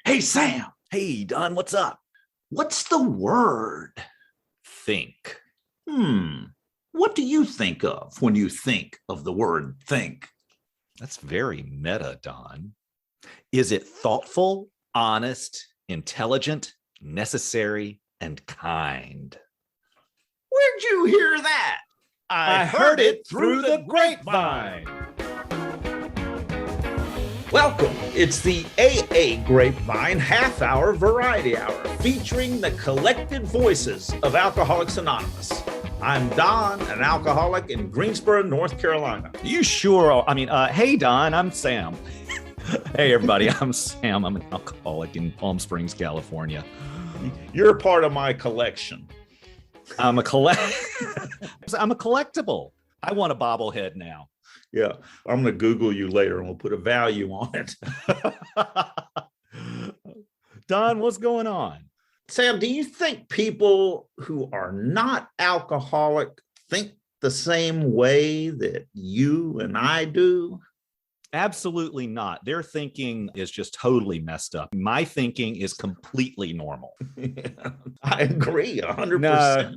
Hey, Sam, Hey, Don, what's up? what's the word? Think. Hmm. What do you think of when you think of the word think? That's very meta, Don. Is it thoughtful, honest, intelligent, necessary, and kind? Where'd you hear that? I heard it through the grapevine. Welcome. It's the AA Grapevine half-hour variety hour featuring the collected voices of Alcoholics Anonymous. I'm Don, an alcoholic in Greensboro, North Carolina. You sure are. Hey, Don, I'm Sam. Hey, everybody, I'm Sam. I'm an alcoholic in Palm Springs, California. You're a part of my collection. I'm a collectible. I want a bobblehead now. Yeah, I'm going to Google you later and we'll put a value on it. Don, what's going on? Sam, do you think people who are not alcoholic think the same way that you and I do? Absolutely not. Their thinking is just totally messed up. My thinking is completely normal. Yeah, I agree 100%. No,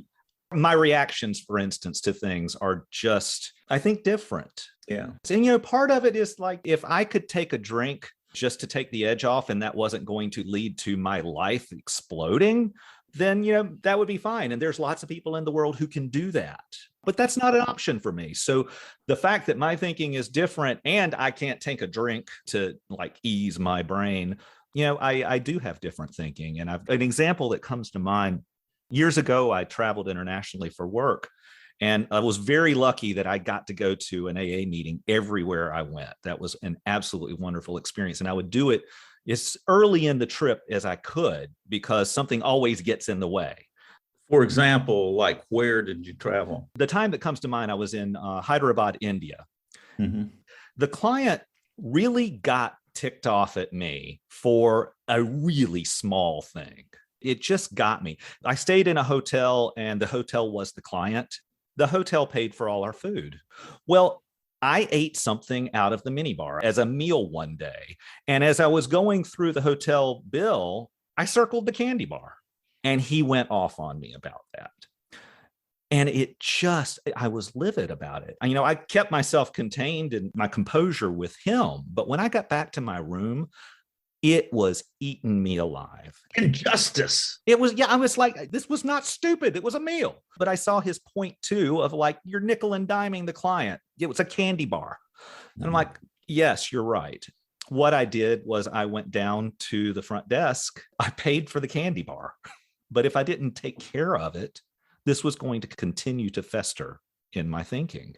my reactions, for instance, to things are just, I think, different. Yeah. And, part of it is like, if I could take a drink just to take the edge off and that wasn't going to lead to my life exploding, then, that would be fine. And there's lots of people in the world who can do that. But that's not an option for me. So the fact that my thinking is different and I can't take a drink to ease my brain, I do have different thinking. And I've an example that comes to mind. Years ago, I traveled internationally for work. And I was very lucky that I got to go to an AA meeting everywhere I went. That was an absolutely wonderful experience. And I would do it as early in the trip as I could because something always gets in the way. For example, where did you travel? The time that comes to mind, I was in Hyderabad, India. Mm-hmm. The client really got ticked off at me for a really small thing. It just got me. I stayed in a hotel and the hotel was the client. The hotel paid for all our food. Well, I ate something out of the minibar as a meal one day. And as I was going through the hotel bill, I circled the candy bar and he went off on me about that. And I was livid about it. I kept myself contained and my composure with him. But when I got back to my room, it was eating me alive. Injustice. It was, I was like, this was not stupid. It was a meal. But I saw his point too of you're nickel and diming the client. It was a candy bar. And I'm like, yes, you're right. What I did was I went down to the front desk. I paid for the candy bar. But if I didn't take care of it, this was going to continue to fester in my thinking.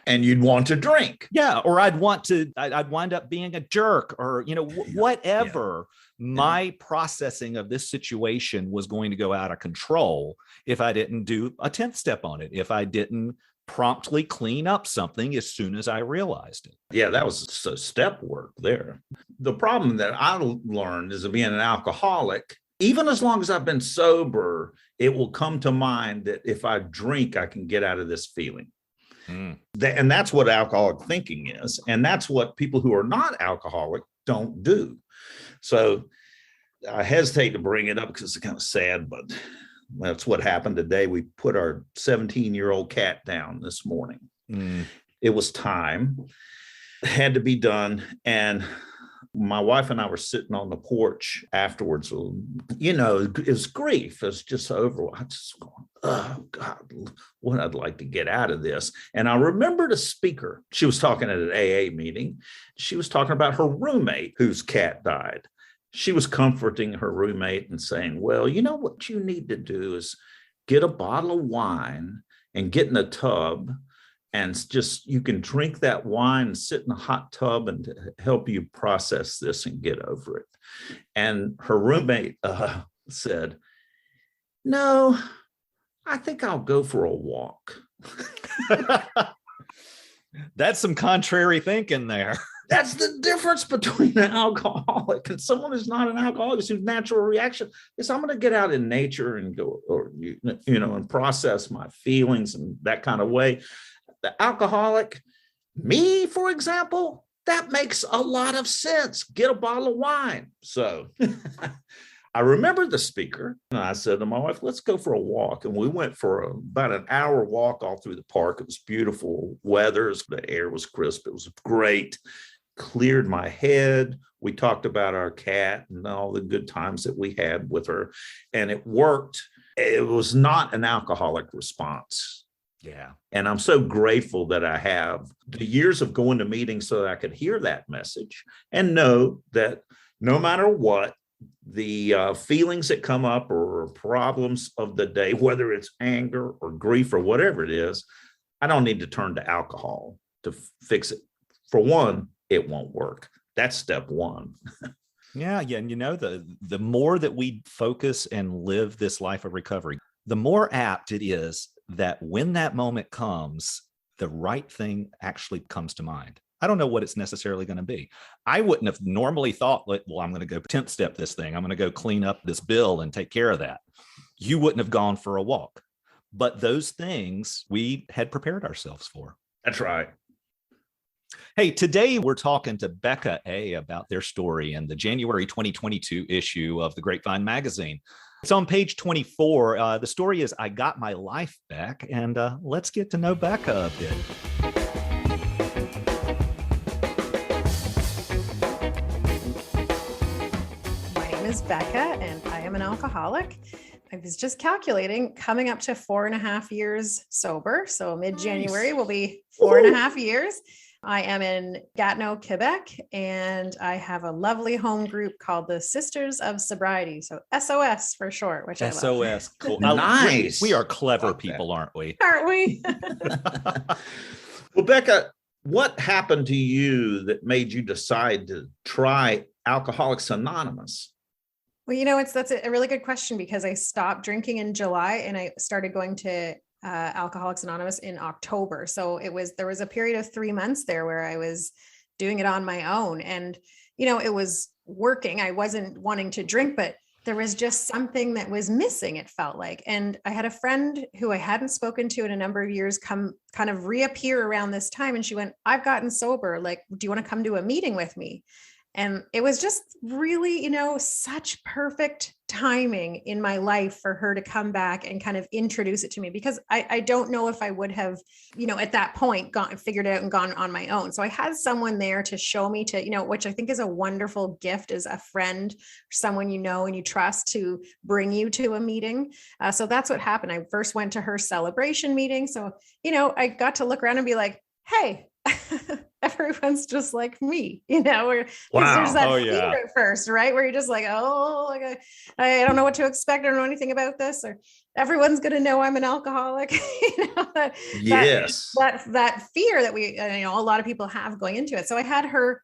And you'd want to drink. Yeah. Or I'd wind up being a jerk or, whatever. Yeah. My processing of this situation was going to go out of control if I didn't do a 10th step on it, if I didn't promptly clean up something as soon as I realized it. Yeah, that was step work there. The problem that I learned is being an alcoholic, even as long as I've been sober, it will come to mind that if I drink, I can get out of this feeling. And that's what alcoholic thinking is. And that's what people who are not alcoholic don't do. So I hesitate to bring it up because it's kind of sad, but that's what happened today. We put our 17-year-old cat down this morning. It was time. It had to be done. And my wife and I were sitting on the porch afterwards. It was grief. It was just over. I just going, oh God, what I'd like to get out of this. And I remembered a speaker. She was talking at an AA meeting. She was talking about her roommate whose cat died. She was comforting her roommate and saying, well, what you need to do is get a bottle of wine and get in a tub. And you can drink that wine and sit in a hot tub and help you process this and get over it. And her roommate said, no, I think I'll go for a walk. That's some contrary thinking there. That's the difference between an alcoholic and someone who's not an alcoholic, whose natural reaction is I'm going to get out in nature and go, and process my feelings in that kind of way. The alcoholic, me, for example, that makes a lot of sense. Get a bottle of wine. So I remember the speaker, and I said to my wife, let's go for a walk. And we went for about an hour walk all through the park. It was beautiful weather. The air was crisp. It was great. Cleared my head. We talked about our cat and all the good times that we had with her. And it worked. It was not an alcoholic response. Yeah. And I'm so grateful that I have the years of going to meetings so that I could hear that message and know that no matter what, the feelings that come up or problems of the day, whether it's anger or grief or whatever it is, I don't need to turn to alcohol to fix it. For one, it won't work. That's step one. Yeah. And the more that we focus and live this life of recovery, the more apt it is that when that moment comes, the right thing actually comes to mind. I don't know what it's necessarily going to be. I wouldn't have normally thought, well, I'm going to go 10th step this thing. I'm going to go clean up this bill and take care of that. You wouldn't have gone for a walk. But those things we had prepared ourselves for. That's right. Hey, today we're talking to Becca A about their story in the January 2022 issue of the Grapevine magazine. It's on page 24. The story is I Got My Life Back, and let's get to know Becca a bit. My name is Becca, and I am an alcoholic. I was just calculating, coming up to 4.5 years sober. So mid-January will be 4.5 years. I am in Gatineau, Quebec, and I have a lovely home group called the Sisters of Sobriety. So SOS for short, which I love. SOS. Cool. Nice. We are clever people, aren't we? Aren't we? Well, Becca, what happened to you that made you decide to try Alcoholics Anonymous? Well, that's a really good question, because I stopped drinking in July and I started going to Alcoholics Anonymous in October. So there was a period of 3 months there where I was doing it on my own, and, it was working. I wasn't wanting to drink, but there was just something that was missing, it felt like. And I had a friend who I hadn't spoken to in a number of years come kind of reappear around this time. And she went, I've gotten sober. Like, do you want to come to a meeting with me? And it was just really, such perfect timing in my life for her to come back and kind of introduce it to me, because I don't know if I would have, at that point figured it out and gone on my own. So I had someone there to show me which I think is a wonderful gift, is a friend, someone and you trust to bring you to a meeting. So that's what happened. I first went to her celebration meeting. So, I got to look around and be like, hey, everyone's just like me, where there's that fear at first, right? Where you're just like, I don't know what to expect. I don't know anything about this, or everyone's going to know I'm an alcoholic. Yes. That fear that a lot of people have going into it. So I had her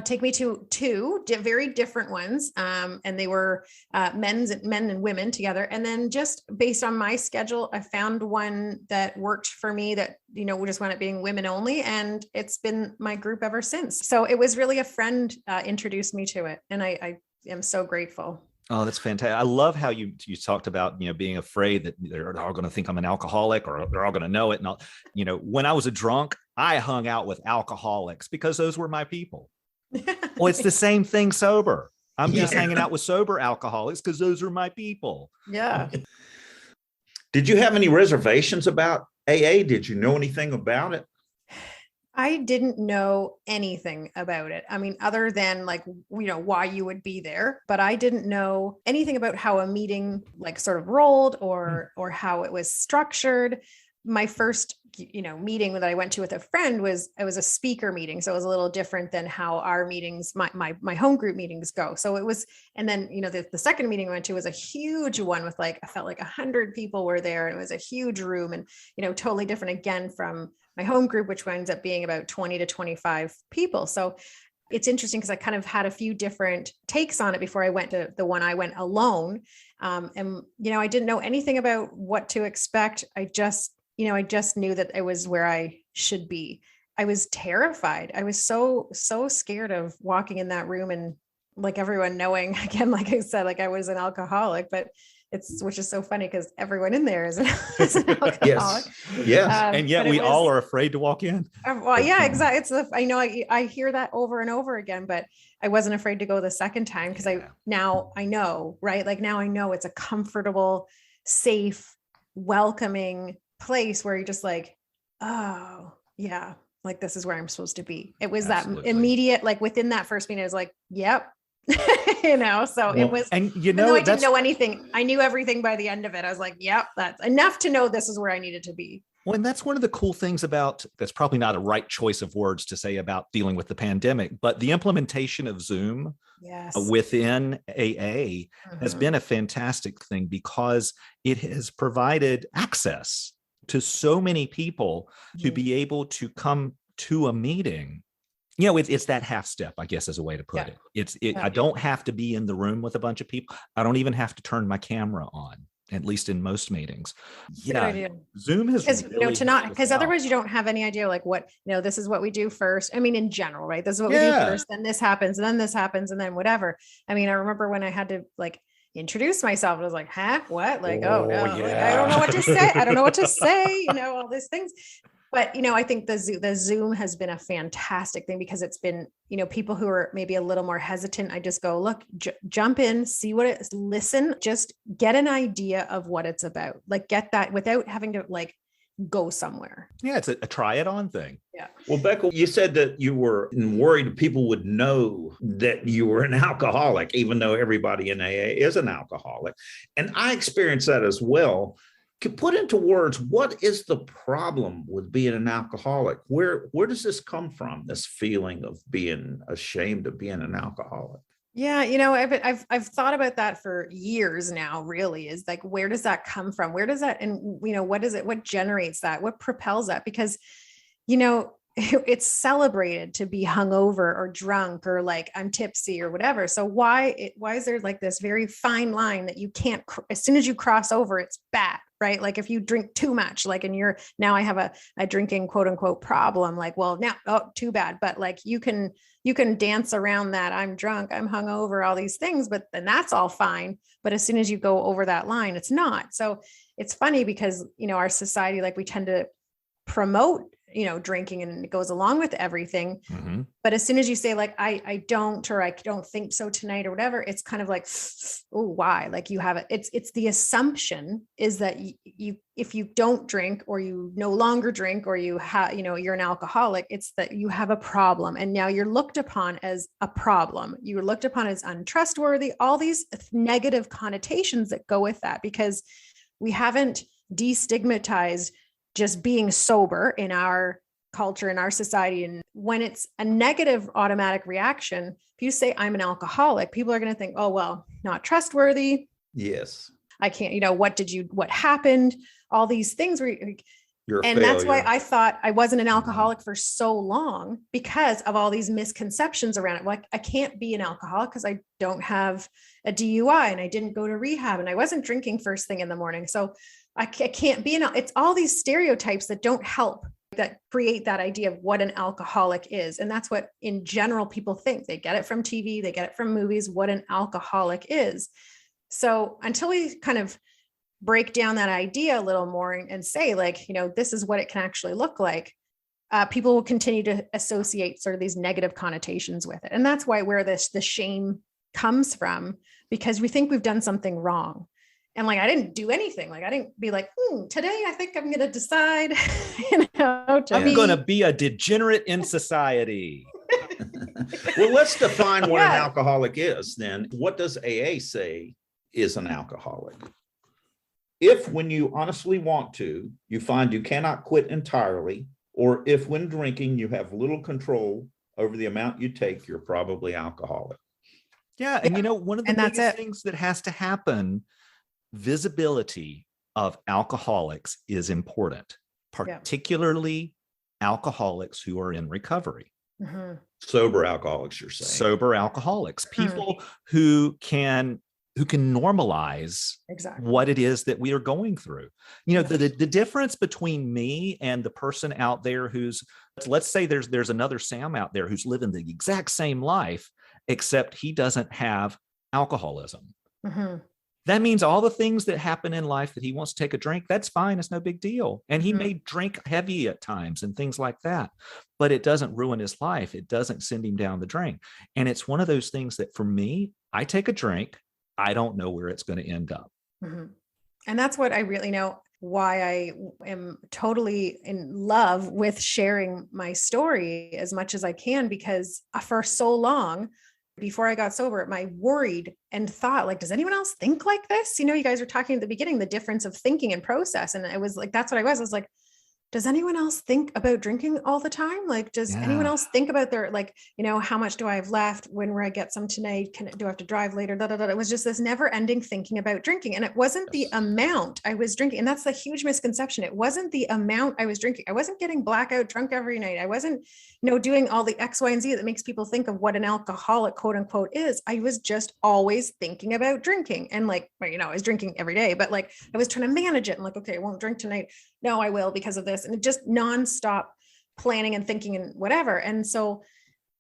take me to two very different ones. And they were men and women together. And then just based on my schedule, I found one that worked for me that, we just wound up being women only. And it's been my group ever since. So it was really a friend introduced me to it. And I am so grateful. Oh, that's fantastic. I love how you talked about, being afraid that they're all going to think I'm an alcoholic, or they're all going to know it. And when I was a drunk, I hung out with alcoholics because those were my people. Well, it's the same thing sober. I'm just hanging out with sober alcoholics because those are my people. Yeah. Did you have any reservations about AA? Did you know anything about it? I didn't know anything about it. I mean, other than why you would be there, but I didn't know anything about how a meeting sort of rolled or how it was structured. My first, meeting that I went to with a friend was a speaker meeting. So it was a little different than how our meetings, my home group meetings go. So it was, and then, the second meeting I went to was a huge one with I felt like 100 people were there, and it was a huge room and, totally different again from my home group, which winds up being about 20 to 25 people. So it's interesting because I kind of had a few different takes on it before I went to the one I went alone. And, I didn't know anything about what to expect. I just knew that it was where I should be. I was terrified. I was so scared of walking in that room and like everyone knowing, again, like I said, like I was an alcoholic, but which is so funny because everyone in there is is an alcoholic. Yes. And yet we all are afraid to walk in. Well, yeah, exactly. I know I hear that over and over again, but I wasn't afraid to go the second time because I know, right? Like now I know it's a comfortable, safe, welcoming place where you're just like, oh yeah, like this is where I'm supposed to be. It was that immediate, like within that first meeting, I was like, yep. So it was, and I didn't know anything. I knew everything by the end of it. I was like, yep, that's enough to know this is where I needed to be. Well, and that's one of the cool things about, that's probably not a right choice of words to say about dealing with the pandemic, but the implementation of Zoom within AA has been a fantastic thing because it has provided access to so many people to be able to come to a meeting. It's that half step, I guess, is a way to put it. I don't have to be in the room with a bunch of people. I don't even have to turn my camera on, at least in most meetings. Zoom has because otherwise you don't have any idea like what, this is what we do first. I mean, in general, right? This is what we do first, then this happens, and then this happens, and then whatever. I mean, I remember when I had to like introduce myself, I was like, huh, what? Like, oh no, like, I don't know what to say. I don't know what to say, all these things. But, I think the Zoom has been a fantastic thing because it's been, people who are maybe a little more hesitant. I just go, look, jump in, see what it is, listen, just get an idea of what it's about. Like get that without having to like go somewhere. Yeah, it's a try it on thing. Yeah. Well, Becca, you said that you were worried people would know that you were an alcoholic, even though everybody in AA is an alcoholic. And I experienced that as well. Could put into words, what is the problem with being an alcoholic? Where does this come from? This feeling of being ashamed of being an alcoholic? Yeah, I've thought about that for years now. Really, is like, where does that come from? Where does that, and what is it? What generates that? What propels that? Because, it's celebrated to be hungover or drunk or like I'm tipsy or whatever. So why is there like this very fine line that you can't, as soon as you cross over, it's bad, right? Like if you drink too much, like now I have a drinking quote unquote problem, like, well, now, too bad. But like, you can dance around that. I'm drunk, I'm hungover, all these things, but then that's all fine. But as soon as you go over that line, it's not. So it's funny because, our society, like we tend to promote drinking and it goes along with everything. Mm-hmm. But as soon as you say like, I don't think so tonight or whatever, it's kind of like, oh, why? Like you have it. It's the assumption is that you, if you don't drink or you no longer drink or you have, you're an alcoholic, it's that you have a problem. And now you're looked upon as a problem. You're looked upon as untrustworthy, all these negative connotations that go with that because we haven't destigmatized just being sober in our culture, in our society. And when it's a negative automatic reaction, if you say I'm an alcoholic, people are going to think, oh, well, not trustworthy. Yes. I can't, what happened? All these things were, and that's why I thought I wasn't an alcoholic for so long because of all these misconceptions around it. Like I can't be an alcoholic because I don't have a DUI and I didn't go to rehab and I wasn't drinking first thing in the morning. So I can't be it's all these stereotypes that don't help, that create that idea of what an alcoholic is. And that's what in general people think. They get it from TV, they get it from movies, what an alcoholic is. So until we kind of break down that idea a little more and say like, this is what it can actually look like, people will continue to associate sort of these negative connotations with it. And that's where the shame comes from, because we think we've done something wrong. And like, I didn't do anything. Like, I didn't be like, today I think I'm going to decide, I'm going to be a degenerate in society. Well, let's define what an alcoholic is then. What does AA say is an alcoholic? If when you honestly want to, you find you cannot quit entirely, or if when drinking you have little control over the amount you take, you're probably alcoholic. Yeah. And one of the biggest things that has to happen, visibility of alcoholics is important, particularly alcoholics who are in recovery. Mm-hmm. Sober alcoholics, you're saying. Sober alcoholics, people who can normalize what it is that we are going through. The difference between me and the person out there who's, let's say there's another Sam out there who's living the exact same life except he doesn't have alcoholism. Mm-hmm. That means all the things that happen in life that he wants to take a drink, that's fine. It's no big deal. And he may drink heavy at times and things like that, but it doesn't ruin his life. It doesn't send him down the drain. And it's one of those things that for me, I take a drink, I don't know where it's going to end up. Mm-hmm. And that's what I really know why I am totally in love with sharing my story as much as I can, because for so long, before I got sober, I worried and thought, like, does anyone else think like this? You know, you guys were talking at the beginning, the difference of thinking and process. And it was like, that's what I was like, does anyone else think about drinking all the time? Like, does anyone else think about their, like, you know, how much do I have left? When will I get some tonight? Do I have to drive later? Da, da, da. It was just this never ending thinking about drinking. And it wasn't the amount I was drinking. And that's the huge misconception. It wasn't the amount I was drinking. I wasn't getting blackout drunk every night. I wasn't, you know, doing all the X, Y, and Z that makes people think of what an alcoholic, quote unquote, is. I was just always thinking about drinking. And like, you know, I was drinking every day, but like, I was trying to manage it and like, okay, I won't drink tonight. No, I will because of this. And it just nonstop planning and thinking and whatever. And so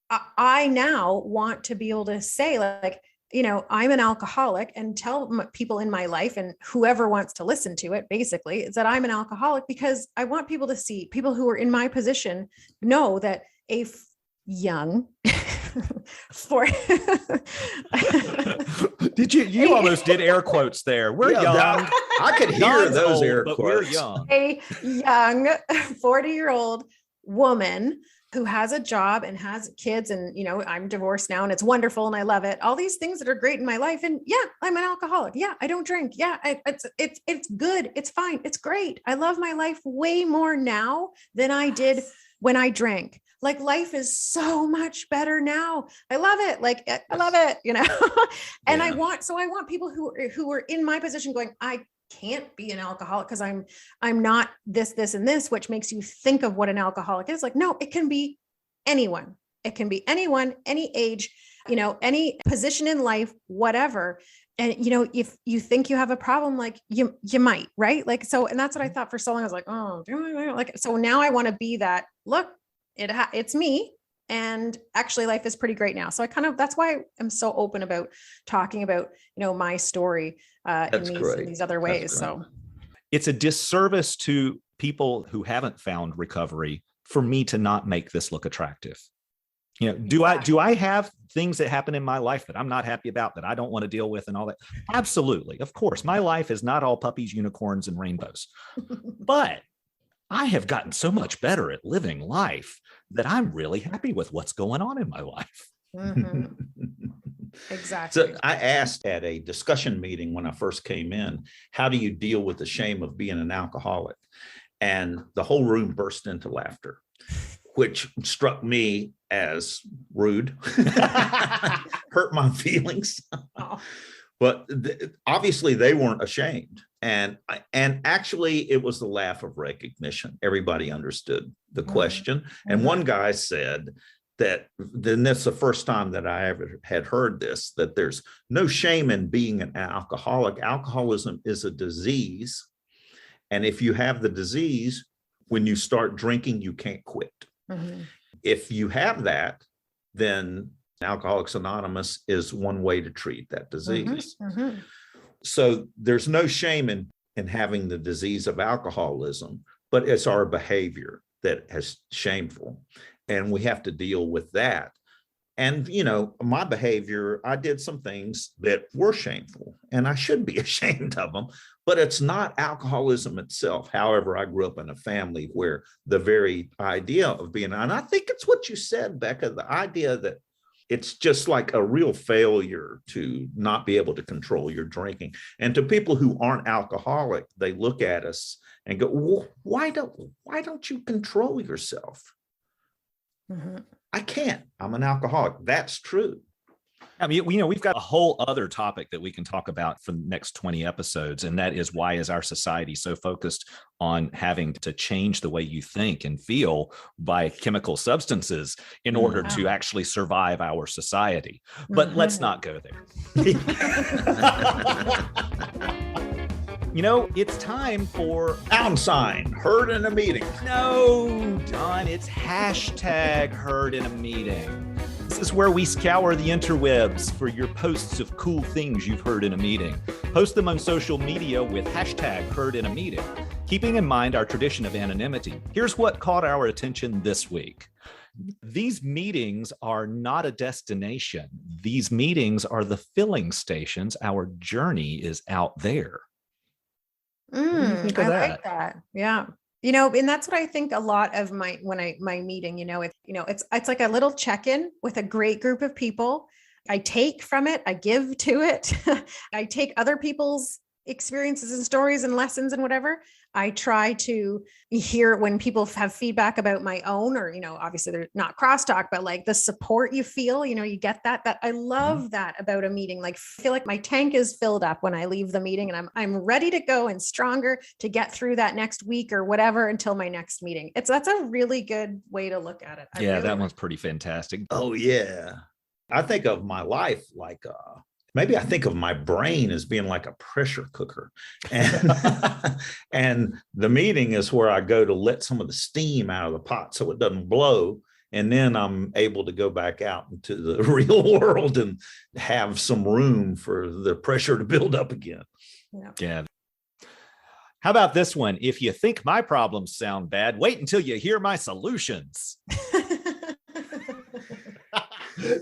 I now want to be able to say, like, you know, I'm an alcoholic, and tell people in my life and whoever wants to listen to it, basically, is that I'm an alcoholic, because I want people to see, people who are in my position know that a young for did you almost did air quotes there. We're young. I could hear those old, air quotes. We're young. A young 40-year-old woman who has a job and has kids, and, you know, I'm divorced now and it's wonderful and I love it. All these things that are great in my life. And yeah, I'm an alcoholic. Yeah, I don't drink. Yeah, it's good. It's fine. It's great. I love my life way more now than I did when I drank. Like, life is so much better now. I love it. Like, I love it, you know? And I want people who are in my position going, I can't be an alcoholic because I'm not this, and this, which makes you think of what an alcoholic is. Like, no, it can be anyone. It can be anyone, any age, you know, any position in life, whatever. And, you know, if you think you have a problem, like you might, right? Like, so, and that's what I thought for so long. I was like, oh, like, so now I want to be that, look, it's me. And actually life is pretty great now. So that's why I'm so open about talking about, you know, my story in these other ways. So it's a disservice to people who haven't found recovery for me to not make this look attractive. You know, do I have things that happen in my life that I'm not happy about, that I don't want to deal with and all that? Absolutely. Of course, my life is not all puppies, unicorns, and rainbows, but I have gotten so much better at living life that I'm really happy with what's going on in my life. Mm-hmm. Exactly. So I asked at a discussion meeting when I first came in, how do you deal with the shame of being an alcoholic? And the whole room burst into laughter, which struck me as rude, hurt my feelings. Oh. But obviously they weren't ashamed. And actually it was the laugh of recognition. Everybody understood the question. Mm-hmm. And one guy said that, then that's the first time that I ever had heard this, that there's no shame in being an alcoholic. Alcoholism is a disease. And if you have the disease, when you start drinking, you can't quit. Mm-hmm. If you have that, then Alcoholics Anonymous is one way to treat that disease. Mm-hmm. Mm-hmm. So there's no shame in having the disease of alcoholism, but it's our behavior that is shameful. And we have to deal with that. And, you know, my behavior, I did some things that were shameful and I should be ashamed of them, but it's not alcoholism itself. However, I grew up in a family where the very idea of being, and I think it's what you said, Becca, the idea that it's just like a real failure to not be able to control your drinking. And to people who aren't alcoholic, they look at us and go, well, why don't you control yourself? Mm-hmm. I can't. I'm an alcoholic. That's true. I mean, we've got a whole other topic that we can talk about for the next 20 episodes. And that is, why is our society so focused on having to change the way you think and feel by chemical substances in order to actually survive our society? But let's not go there. You know, it's time for pound sign, heard in a meeting. No, Don, it's hashtag heard in a meeting. is where we scour the interwebs for your posts of cool things you've heard in a meeting. Post them on social media with hashtag heard in a meeting. Keeping in mind our tradition of anonymity, here's what caught our attention this week. These meetings are not a destination. These meetings are the filling stations. Our journey is out there. What do you think of that? Like that. Yeah. And that's what I think a lot of my meeting, it's like a little check-in with a great group of people. I take from it, I give to it. I take other people's experiences and stories and lessons and whatever. I try to hear when people have feedback about my own, or, obviously they're not crosstalk, but like the support you feel, you get that I love that about a meeting. Like, I feel like my tank is filled up when I leave the meeting and I'm ready to go and stronger to get through that next week or whatever until my next meeting. That's a really good way to look at it. That one's pretty fantastic. Oh yeah. I think of my life like, maybe I think of my brain as being like a pressure cooker, and and the meeting is where I go to let some of the steam out of the pot so it doesn't blow. And then I'm able to go back out into the real world and have some room for the pressure to build up again. Yeah. How about this one? If you think my problems sound bad, wait until you hear my solutions.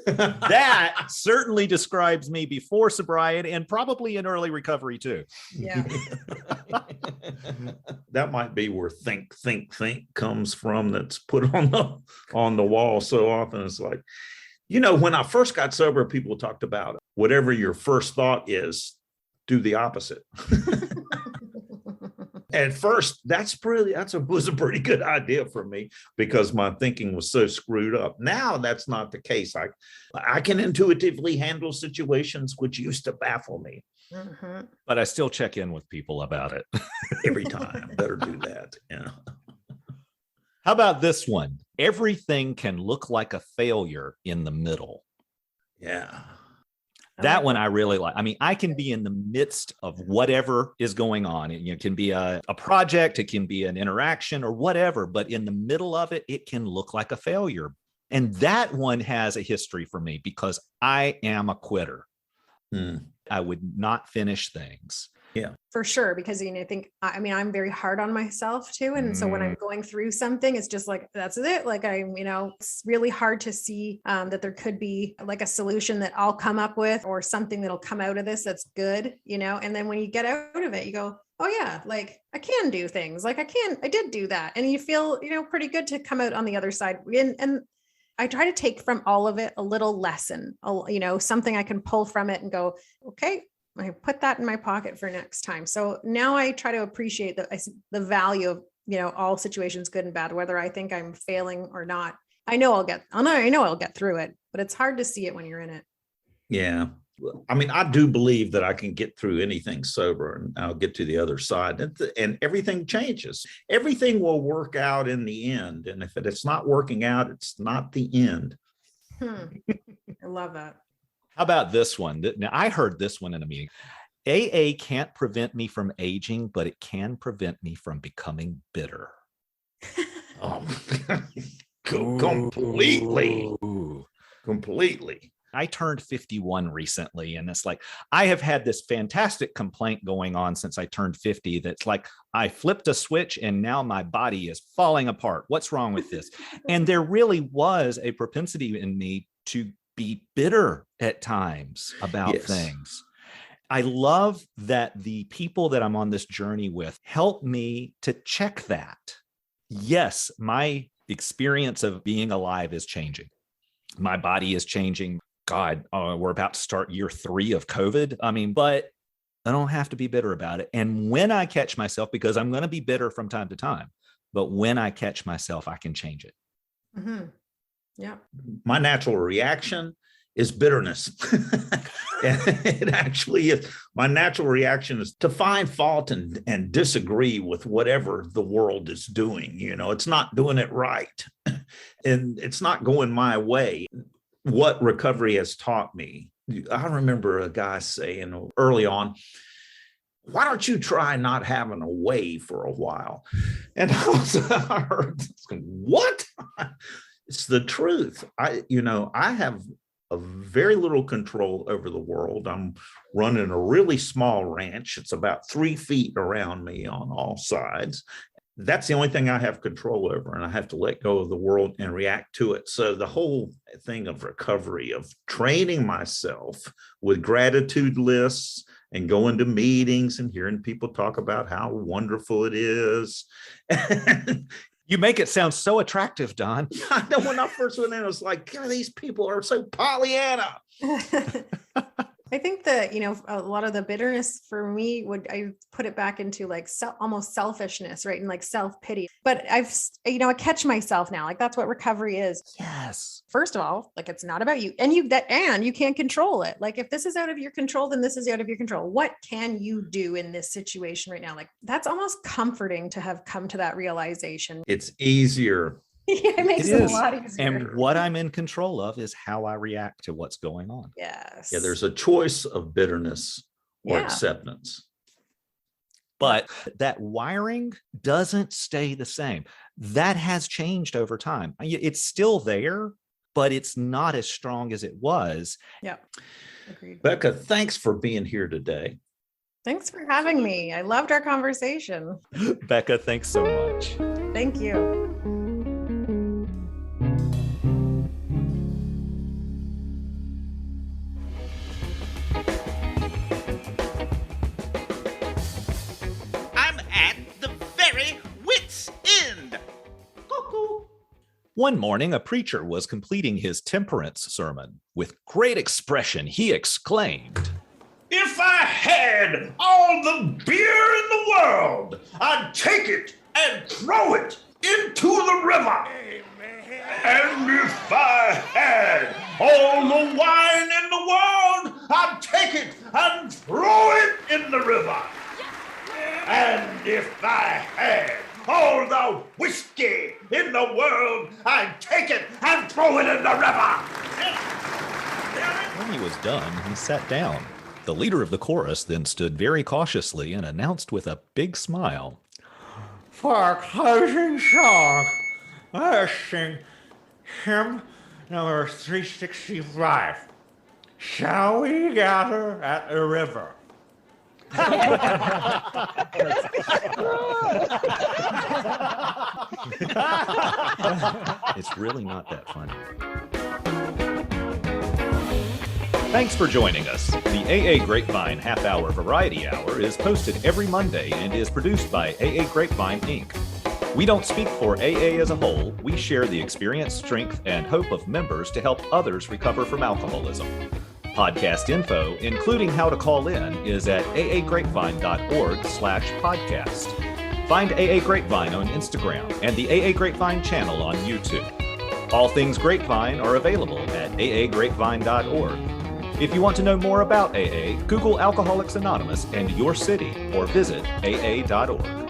That certainly describes me before sobriety and probably in early recovery too. Yeah. That might be where think comes from. That's put on the wall so often. It's like, when I first got sober, people talked about whatever your first thought is, do the opposite. At first, was a pretty good idea for me because my thinking was so screwed up. Now that's not the case. I can intuitively handle situations which used to baffle me. Mm-hmm. But I still check in with people about it. Every time. Better do that. Yeah. How about this one? Everything can look like a failure in the middle. Yeah. That one I really like. I mean, I can be in the midst of whatever is going on. It can be a project, it can be an interaction or whatever, but in the middle of it, it can look like a failure. And that one has a history for me because I am a quitter. I would not finish things. Yeah, for sure. Because, I'm very hard on myself too. And so when I'm going through something, it's just like, that's it. Like it's really hard to see that there could be like a solution that I'll come up with or something that'll come out of this that's good, and then when you get out of it, you go, oh yeah, like I can do things. Like I did do that. And you feel, pretty good to come out on the other side. And I try to take from all of it a little lesson, something I can pull from it and go, okay, I put that in my pocket for next time. So now I try to appreciate the value of, all situations, good and bad, whether I think I'm failing or not. I know I'll get through it, but it's hard to see it when you're in it. Yeah. I mean, I do believe that I can get through anything sober and I'll get to the other side and everything changes. Everything will work out in the end. And if it's not working out, it's not the end. I love that. How about this one? Now, I heard this one in a meeting. AA can't prevent me from aging, but it can prevent me from becoming bitter. Completely. Completely. I turned 51 recently, and it's like, I have had this fantastic complaint going on since I turned 50. That's like, I flipped a switch and now my body is falling apart. What's wrong with this? And there really was a propensity in me to be bitter at times about things. I love that the people that I'm on this journey with help me to check that. Yes, my experience of being alive is changing. My body is changing. God, we're about to start year 3 of COVID. But I don't have to be bitter about it. And when I catch myself, because I'm going to be bitter from time to time, but when I catch myself, I can change it. Mm-hmm. Yeah. My natural reaction is bitterness. It actually is. My natural reaction is to find fault and disagree with whatever the world is doing. It's not doing it right. And it's not going my way. What recovery has taught me, I remember a guy saying early on, why don't you try not having a way for a while? And I heard, what? It's the truth. I have a very little control over the world. I'm running a really small ranch. It's about 3 feet around me on all sides. That's the only thing I have control over, and I have to let go of the world and react to it. So the whole thing of recovery, of training myself with gratitude lists and going to meetings and hearing people talk about how wonderful it is. You make it sound so attractive, Don. I know, when I first went in, I was like, God, these people are so Pollyanna. I think that, a lot of the bitterness for me I put it back into like almost selfishness, right? And like self-pity. But I catch myself now, like that's what recovery is. Yes. First of all, like it's not about you and you can't control it. Like if this is out of your control, then this is out of your control. What can you do in this situation right now? Like that's almost comforting to have come to that realization. It's easier. It makes it a lot easier. And what I'm in control of is how I react to what's going on. Yes. Yeah, there's a choice of bitterness or acceptance. But that wiring doesn't stay the same. That has changed over time. It's still there, but it's not as strong as it was. Yeah. Agreed. Becca, thanks for being here today. Thanks for having me. I loved our conversation. Becca, thanks so much. Thank you. One morning, a preacher was completing his temperance sermon. With great expression, he exclaimed, "If I had all the beer in the world, I'd take it and throw it into the river. Amen. And if I had all the wine in the world, I'd take it and throw it in the river. And if I had all the whiskey in the world, I'd take it and throw it in the river." When he was done, he sat down. The leader of the chorus then stood very cautiously and announced with a big smile, "For our closing song, let's sing hymn number 365. Shall we gather at the river?" It's really not that funny. Thanks for joining us. The AA Grapevine Half Hour Variety Hour is posted every Monday and is produced by AA Grapevine, Inc. We don't speak for AA as a whole. We share the experience, strength, and hope of members to help others recover from alcoholism. Podcast info, including how to call in, is at aagrapevine.org/podcast. Find AA Grapevine on Instagram and the AA Grapevine channel on YouTube. All things Grapevine are available at aagrapevine.org. If you want to know more about AA, Google Alcoholics Anonymous and your city or visit aa.org.